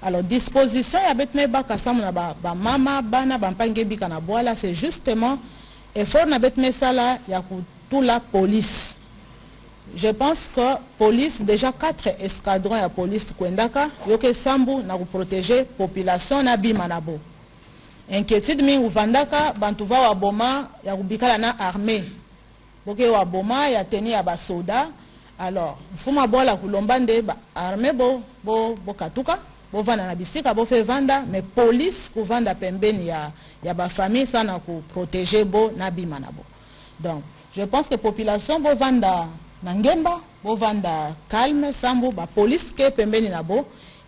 Alors disposition ya betme baka samu na ba mama bana bampange bika na boala c'est justement effort na betme sala ya ku tout la police. Je pense que police déjà 4 escadrons ya police kwendaka yoke sambu na protéger population na bima nabo. Inquiétude mi uvandaka bantuva wa boma ya kubikala na armée. Boke wa boma ya teni ya basoda. Alors, mfuma bola kulombande ba armée bo katuka, bo vanda na bisika bo fe vanda mais police ku vanda pembeni ya ba famille sana ku protéger bo na bima nabo. Donc, je pense que population bo vanda Nangemba, bo vanda calme, sambo, ba police ke pembeni nabo,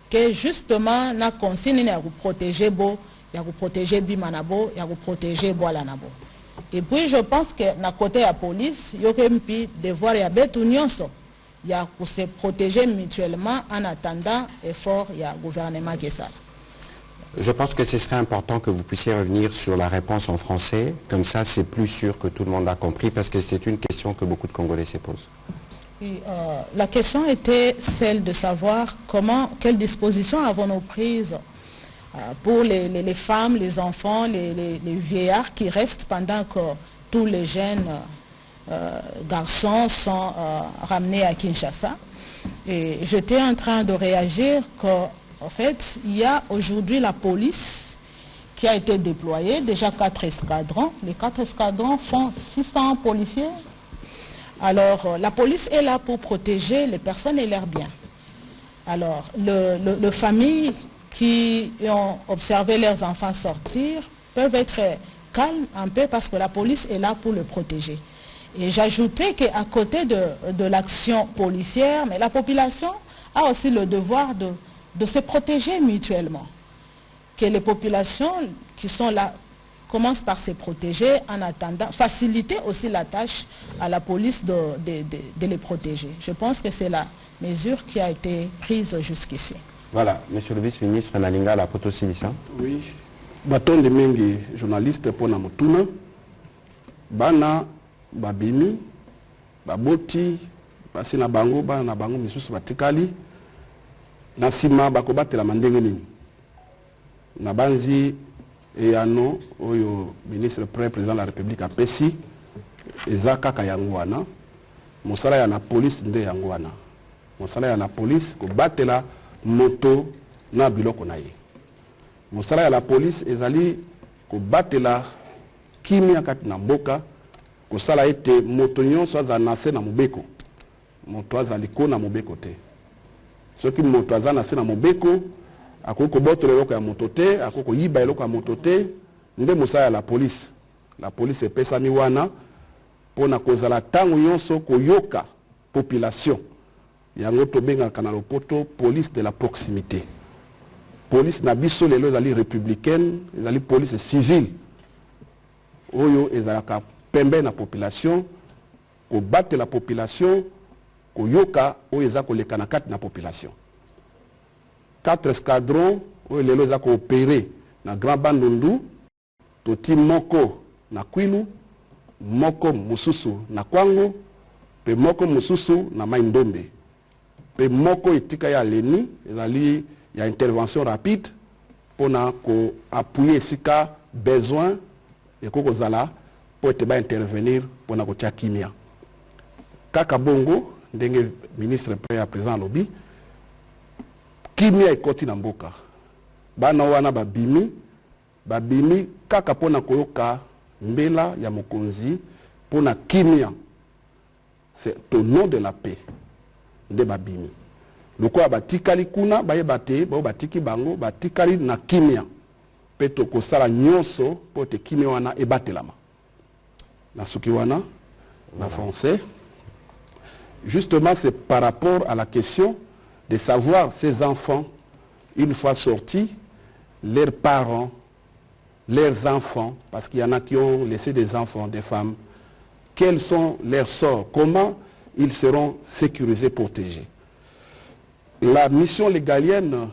que justement na consigne ya protéger bo, ya protéger bima nabo, ya protéger boala nabo. Et puis je pense que na côté ya police, yo ke mpi devoir ya betu nyonso, ya pour se protéger mutuellement en attendant effort ya gouvernement qui ça. Je pense que ce serait important que vous puissiez revenir sur la réponse en français. Comme ça, c'est plus sûr que tout le monde a compris parce que c'est une question que beaucoup de Congolais se posent. Et, la question était celle de savoir quelles dispositions avons-nous prises pour les femmes, les enfants, les vieillards qui restent pendant que tous les jeunes garçons sont ramenés à Kinshasa. Et j'étais en train de réagir qu'en fait, il y a aujourd'hui la police qui a été déployée, déjà 4 escadrons. Les 4 escadrons font 600 policiers. Alors, la police est là pour protéger les personnes et leurs biens. Alors, les familles qui ont observé leurs enfants sortir peuvent être calmes un peu parce que la police est là pour les protéger. Et j'ajoutais qu'à côté de l'action policière, mais la population a aussi le devoir de se protéger mutuellement. Que les populations qui sont là commencent par se protéger en attendant, faciliter aussi la tâche à la police de les protéger. Je pense que c'est la mesure qui a été prise jusqu'ici. Voilà, monsieur le vice-ministre Nalinga la Potosilisa. Oui, baton de mengi journaliste pour Namotuna, bana babimi, baboti, basina bango, bana bango misusu batikali, nasima bakobate la mandenge nini. Nabanzi eyano oyo ministre président de la République a pesi ezaka kayangwana mosala ya na police nde yangwana mosala ya na police ko batela moto na biloko na ye mosala ya la police ezali ko batela kimia kati na mboka kosala ete moto nyonso azala na se na mobeko moto azaliko na mobeko te soki moto aza na se na mobeko akoki kobotola eloko ya moto te akoki koyiba eloko ya moto te nde mosala ya la police epesami wana mpona kozala ntango nyonso koyoka population yango tobengaka na lopoto police de la proximité police na biso lelo ezali républicaine ezali police civile oyo ezalaka pembe na population kobattre la population koyoka oyo eza koleka na kati na population 4 escadrons oyo lelo eza koopere na Grand Bandundu toti moko na Kwilu moko mosusu na Kwango pe moko mosusu na Mai Ndombe pe moko etika ya Leni ezali ya intervention rapide pona ko appuyer esika besoin ekoko zala po ete ba intervenir pona kotia kimia kaka bongo ndenge ministre ya président lobi kimia ekoti na mboka bana wana babimi kaka pona koyoka mbela ya mokonzi pona kimia c'est au nom de la paix nde babimi lokola batikali kuna bayeba te bao batiki bango batikali na kimia mpe tokosala nyonso po te kimia wana ebatelama na suki wana na français justement c'est par rapport à la question de savoir ces enfants une fois sortis leurs parents leurs enfants parce qu'il y en a qui ont laissé des enfants des femmes quels sont leurs sorts comment ils seront sécurisés protégés. La mission légalienne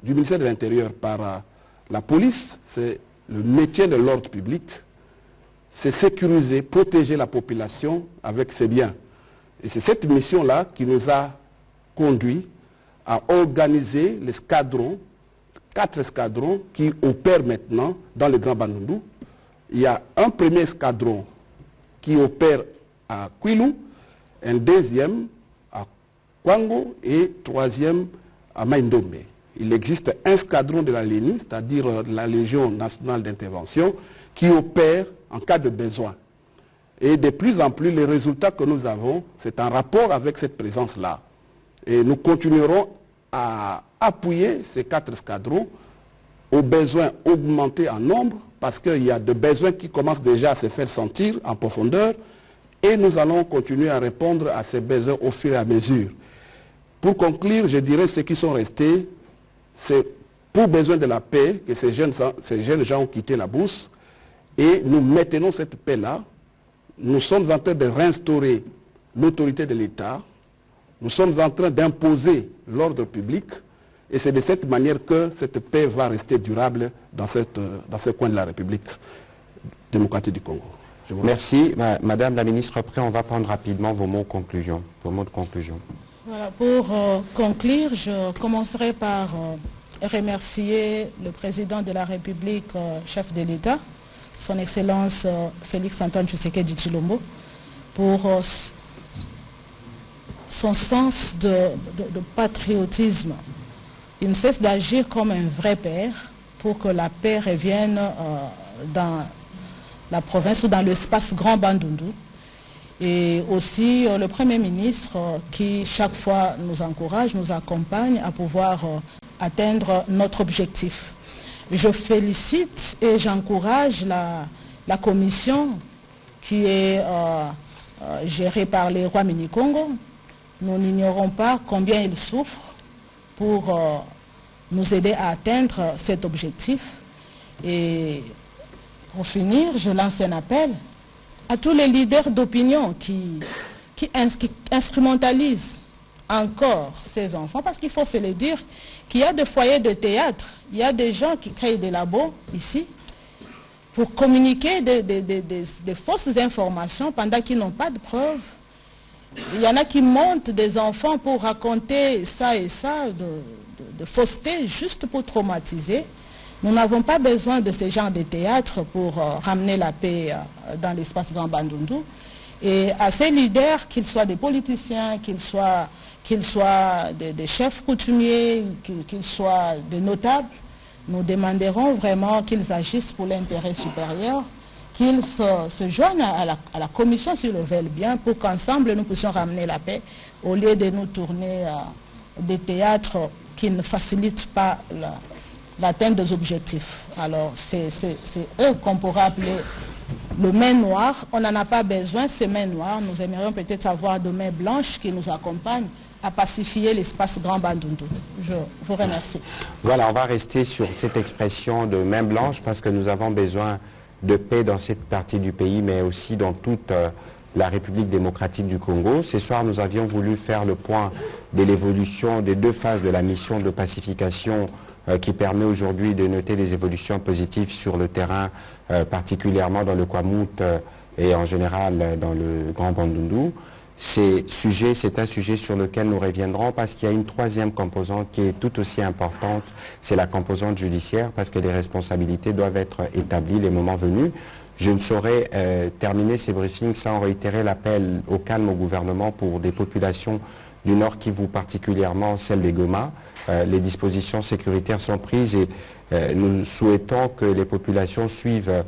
du ministère de l'Intérieur par la police, c'est le maintien de l'ordre public, c'est sécuriser, protéger la population avec ses biens. Et c'est cette mission-là qui nous a conduit à organiser l'escadron, 4 escadrons qui opèrent maintenant dans le Grand Bandundu. Il y a un premier escadron qui opère à Kwilu, un deuxième à Kwango et troisième à Mai Ndombe. Il existe un escadron de la LENI, c'est-à-dire la Légion nationale d'intervention, qui opère en cas de besoin. Et de plus en plus, les résultats que nous avons, c'est en rapport avec cette présence-là. Et nous continuerons à appuyer ces 4 escadrons aux besoins augmentés en nombre, parce qu'il y a des besoins qui commencent déjà à se faire sentir en profondeur, et nous allons continuer à répondre à ces besoins au fur et à mesure. Pour conclure, je dirais ceux qui sont restés, c'est pour besoin de la paix que ces jeunes gens ont quitté la bourse, et nous maintenons cette paix-là. Nous sommes en train de réinstaurer l'autorité de l'État, nous sommes en train d'imposer l'ordre public, et c'est de cette manière que cette paix va rester durable dans ce coin de la République démocratique du Congo. Merci. Madame la ministre, après on va prendre rapidement vos mots de conclusion. Voilà, pour conclure, je commencerai par remercier le président de la République, chef de l'État, son Excellence Félix-Antoine Tshisekedi Tshilombo, pour son sens de patriotisme. Il ne cesse d'agir comme un vrai père pour que la paix revienne dans la province ou dans l'espace Grand Bandundu. Et aussi le Premier ministre qui chaque fois nous encourage, nous accompagne à pouvoir atteindre notre objectif. Je félicite et j'encourage la commission qui est gérée par les rois Mini-Congo. Nous n'ignorons pas combien ils souffrent pour nous aider à atteindre cet objectif. Et pour finir, je lance un appel à tous les leaders d'opinion qui instrumentalisent encore ces enfants, parce qu'il faut se le dire qu'il y a des foyers de théâtre, il y a des gens qui créent des labos ici pour communiquer des fausses informations pendant qu'ils n'ont pas de preuves. Il y en a qui montent des enfants pour raconter ça et ça, de fausseté, juste pour traumatiser. Nous n'avons pas besoin de ce genre de théâtre pour ramener la paix dans l'espace Grand Bandundu. Et à ces leaders, qu'ils soient des politiciens, qu'ils soient des chefs coutumiers, qu'ils soient des notables, nous demanderons vraiment qu'ils agissent pour l'intérêt supérieur qu'ils se joignent à la commission, s'ils le veulent bien, pour qu'ensemble nous puissions ramener la paix, au lieu de nous tourner des théâtres qui ne facilitent pas l'atteinte des objectifs. Alors, c'est eux qu'on pourra appeler le main noir. On n'en a pas besoin, ces mains noires. Nous aimerions peut-être avoir de mains blanches qui nous accompagnent à pacifier l'espace Grand Bandundu. Je vous remercie. Voilà, on va rester sur cette expression de main blanche parce que nous avons besoin de paix dans cette partie du pays, mais aussi dans toute la République démocratique du Congo. Ce soir, nous avions voulu faire le point de l'évolution des 2 phases de la mission de pacification qui permet aujourd'hui de noter des évolutions positives sur le terrain, particulièrement dans le Kwamout et en général dans le Grand Bandundu. C'est un sujet sur lequel nous reviendrons parce qu'il y a une 3e composante qui est tout aussi importante, c'est la composante judiciaire parce que les responsabilités doivent être établies les moments venus. Je ne saurais terminer ces briefings sans réitérer l'appel au calme au gouvernement pour des populations du Nord Kivu, particulièrement celle des Goma. Les dispositions sécuritaires sont prises et nous souhaitons que les populations suivent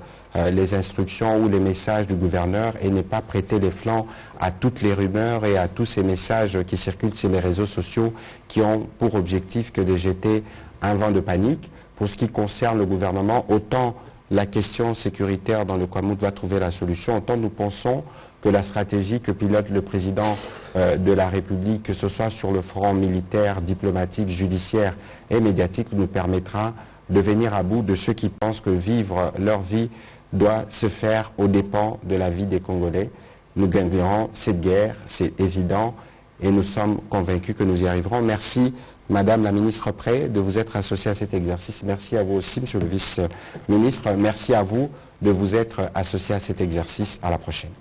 les instructions ou les messages du gouverneur et ne pas prêter les flancs à toutes les rumeurs et à tous ces messages qui circulent sur les réseaux sociaux qui ont pour objectif que de jeter un vent de panique. Pour ce qui concerne le gouvernement, autant la question sécuritaire dans le Kwamout va trouver la solution, autant nous pensons que la stratégie que pilote le président de la République, que ce soit sur le front militaire, diplomatique, judiciaire et médiatique, nous permettra de venir à bout de ceux qui pensent que vivre leur vie doit se faire aux dépens de la vie des Congolais. Nous gagnerons cette guerre, c'est évident, et nous sommes convaincus que nous y arriverons. Merci, Madame la Ministre Pré, de vous être associée à cet exercice. Merci à vous aussi, Monsieur le Vice-ministre. Merci à vous de vous être associé à cet exercice. À la prochaine.